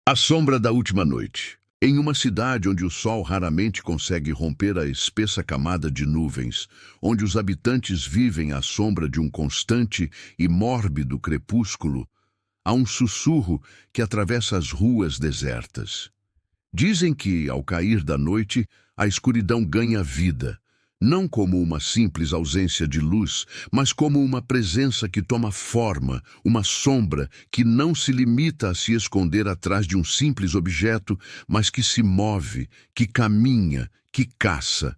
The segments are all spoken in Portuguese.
A sombra da última noite. Em uma cidade onde o sol raramente consegue romper a espessa camada de nuvens, onde os habitantes vivem à sombra de um constante e mórbido crepúsculo, há um sussurro que atravessa as ruas desertas. Dizem que, ao cair da noite, a escuridão ganha vida, não como uma simples ausência de luz, mas como uma presença que toma forma, uma sombra que não se limita a se esconder atrás de um simples objeto, mas que se move, que caminha, que caça.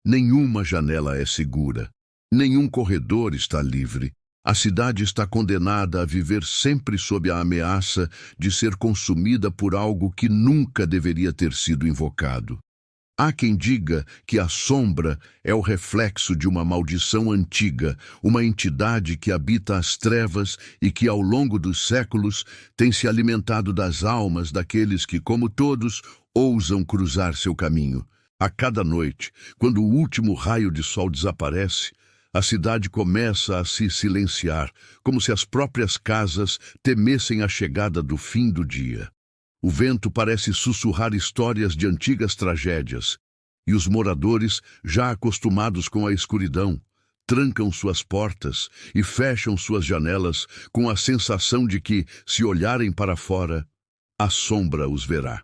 Nenhuma janela é segura, nenhum corredor está livre. A cidade está condenada a viver sempre sob a ameaça de ser consumida por algo que nunca deveria ter sido invocado. Há quem diga que a sombra é o reflexo de uma maldição antiga, uma entidade que habita as trevas e que, ao longo dos séculos, tem se alimentado das almas daqueles que, como todos, ousam cruzar seu caminho. A cada noite, quando o último raio de sol desaparece, a cidade começa a se silenciar, como se as próprias casas temessem a chegada do fim do dia. O vento parece sussurrar histórias de antigas tragédias, e os moradores, já acostumados com a escuridão, trancam suas portas e fecham suas janelas com a sensação de que, se olharem para fora, a sombra os verá.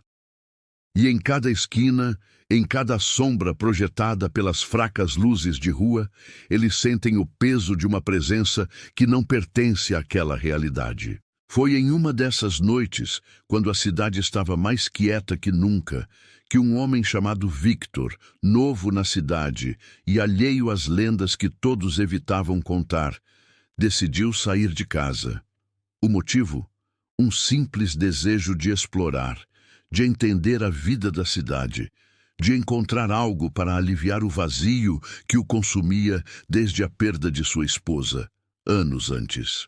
E em cada esquina, em cada sombra projetada pelas fracas luzes de rua, eles sentem o peso de uma presença que não pertence àquela realidade. Foi em uma dessas noites, quando a cidade estava mais quieta que nunca, que um homem chamado Victor, novo na cidade e alheio às lendas que todos evitavam contar, decidiu sair de casa. O motivo? Um simples desejo de explorar, de entender a vida da cidade, de encontrar algo para aliviar o vazio que o consumia desde a perda de sua esposa, anos antes.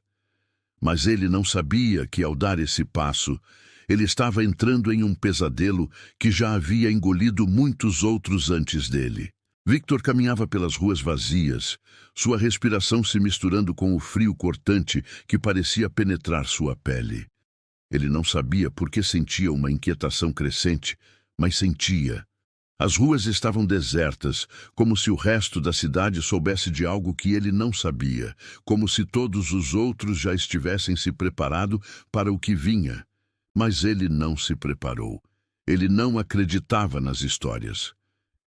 Mas ele não sabia que, ao dar esse passo, ele estava entrando em um pesadelo que já havia engolido muitos outros antes dele. Victor caminhava pelas ruas vazias, sua respiração se misturando com o frio cortante que parecia penetrar sua pele. Ele não sabia por que sentia uma inquietação crescente, mas sentia. As ruas estavam desertas, como se o resto da cidade soubesse de algo que ele não sabia, como se todos os outros já estivessem se preparado para o que vinha. Mas ele não se preparou. Ele não acreditava nas histórias.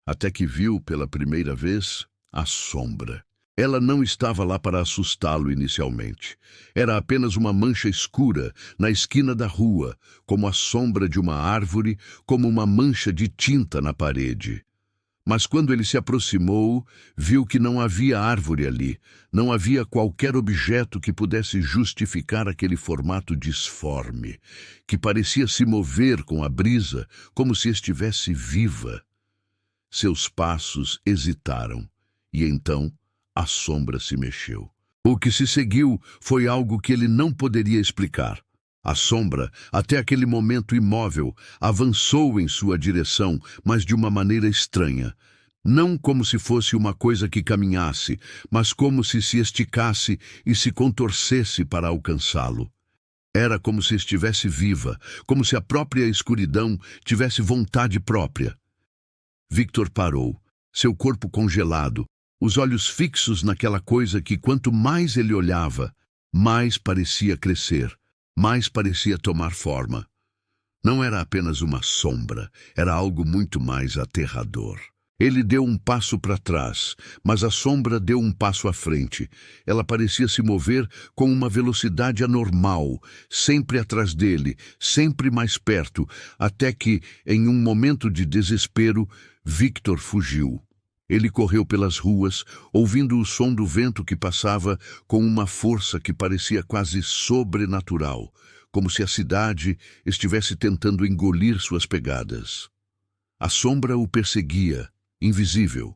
Até que viu pela primeira vez a sombra. Ela não estava lá para assustá-lo inicialmente. Era apenas uma mancha escura na esquina da rua, como a sombra de uma árvore, como uma mancha de tinta na parede. Mas quando ele se aproximou, viu que não havia árvore ali, não havia qualquer objeto que pudesse justificar aquele formato disforme, que parecia se mover com a brisa, como se estivesse viva. Seus passos hesitaram, e então a sombra se mexeu. O que se seguiu foi algo que ele não poderia explicar. A sombra, até aquele momento imóvel, avançou em sua direção, mas de uma maneira estranha. Não como se fosse uma coisa que caminhasse, mas como se esticasse e se contorcesse para alcançá-lo. Era como se estivesse viva, como se a própria escuridão tivesse vontade própria. Victor parou, seu corpo congelado, os olhos fixos naquela coisa que, quanto mais ele olhava, mais parecia crescer, mais parecia tomar forma. Não era apenas uma sombra, era algo muito mais aterrador. Ele deu um passo para trás, mas a sombra deu um passo à frente. Ela parecia se mover com uma velocidade anormal, sempre atrás dele, sempre mais perto, até que, em um momento de desespero, Victor fugiu. Ele correu pelas ruas, ouvindo o som do vento que passava com uma força que parecia quase sobrenatural, como se a cidade estivesse tentando engolir suas pegadas. A sombra o perseguia, invisível,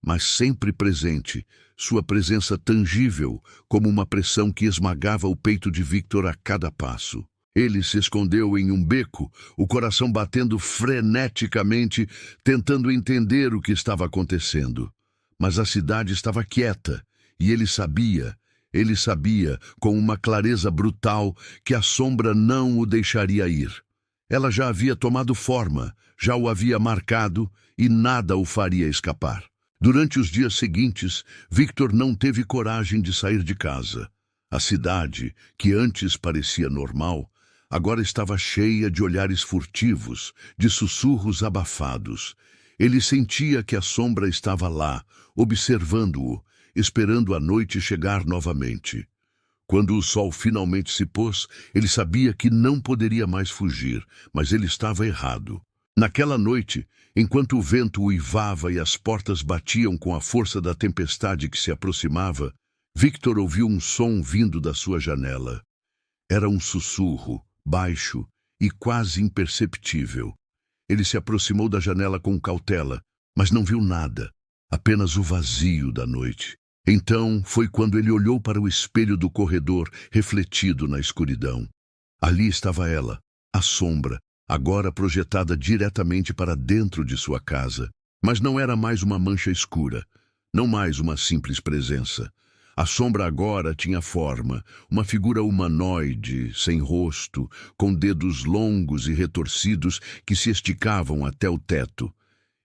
mas sempre presente, sua presença tangível, como uma pressão que esmagava o peito de Victor a cada passo. Ele se escondeu em um beco, o coração batendo freneticamente, tentando entender o que estava acontecendo. Mas a cidade estava quieta, e ele sabia, com uma clareza brutal, que a sombra não o deixaria ir. Ela já havia tomado forma, já o havia marcado e nada o faria escapar. Durante os dias seguintes, Victor não teve coragem de sair de casa. A cidade, que antes parecia normal, agora estava cheia de olhares furtivos, de sussurros abafados. Ele sentia que a sombra estava lá, observando-o, esperando a noite chegar novamente. Quando o sol finalmente se pôs, ele sabia que não poderia mais fugir, mas ele estava errado. Naquela noite, enquanto o vento uivava e as portas batiam com a força da tempestade que se aproximava, Victor ouviu um som vindo da sua janela. Era um sussurro, baixo e quase imperceptível. Ele se aproximou da janela com cautela, mas não viu nada, apenas o vazio da noite. Então foi quando ele olhou para o espelho do corredor, refletido na escuridão. Ali estava ela, a sombra, agora projetada diretamente para dentro de sua casa. Mas não era mais uma mancha escura, não mais uma simples presença. A sombra agora tinha forma, uma figura humanoide, sem rosto, com dedos longos e retorcidos que se esticavam até o teto.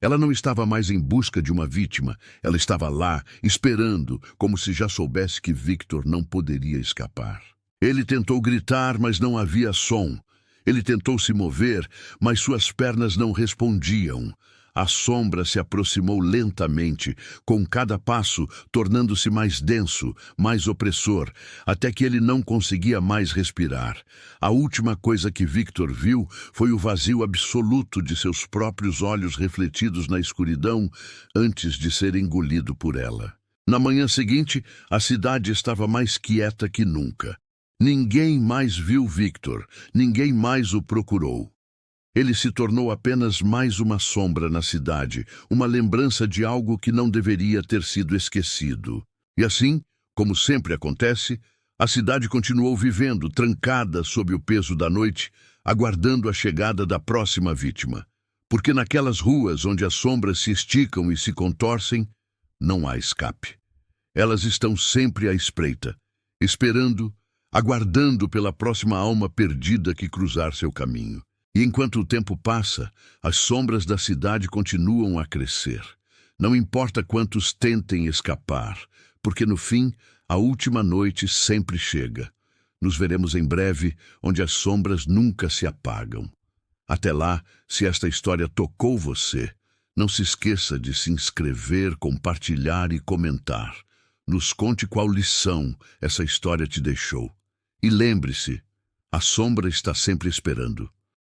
Ela não estava mais em busca de uma vítima, ela estava lá, esperando, como se já soubesse que Victor não poderia escapar. Ele tentou gritar, mas não havia som. Ele tentou se mover, mas suas pernas não respondiam. A sombra se aproximou lentamente, com cada passo tornando-se mais denso, mais opressor, até que ele não conseguia mais respirar. A última coisa que Victor viu foi o vazio absoluto de seus próprios olhos refletidos na escuridão antes de ser engolido por ela. Na manhã seguinte, a cidade estava mais quieta que nunca. Ninguém mais viu Victor, ninguém mais o procurou. Ele se tornou apenas mais uma sombra na cidade, uma lembrança de algo que não deveria ter sido esquecido. E assim, como sempre acontece, a cidade continuou vivendo, trancada sob o peso da noite, aguardando a chegada da próxima vítima. Porque naquelas ruas onde as sombras se esticam e se contorcem, não há escape. Elas estão sempre à espreita, esperando, aguardando pela próxima alma perdida que cruzar seu caminho. E enquanto o tempo passa, as sombras da cidade continuam a crescer. Não importa quantos tentem escapar, porque no fim, a última noite sempre chega. Nos veremos em breve, onde as sombras nunca se apagam. Até lá, se esta história tocou você, não se esqueça de se inscrever, compartilhar e comentar. Nos conte qual lição essa história te deixou. E lembre-se, a sombra está sempre esperando.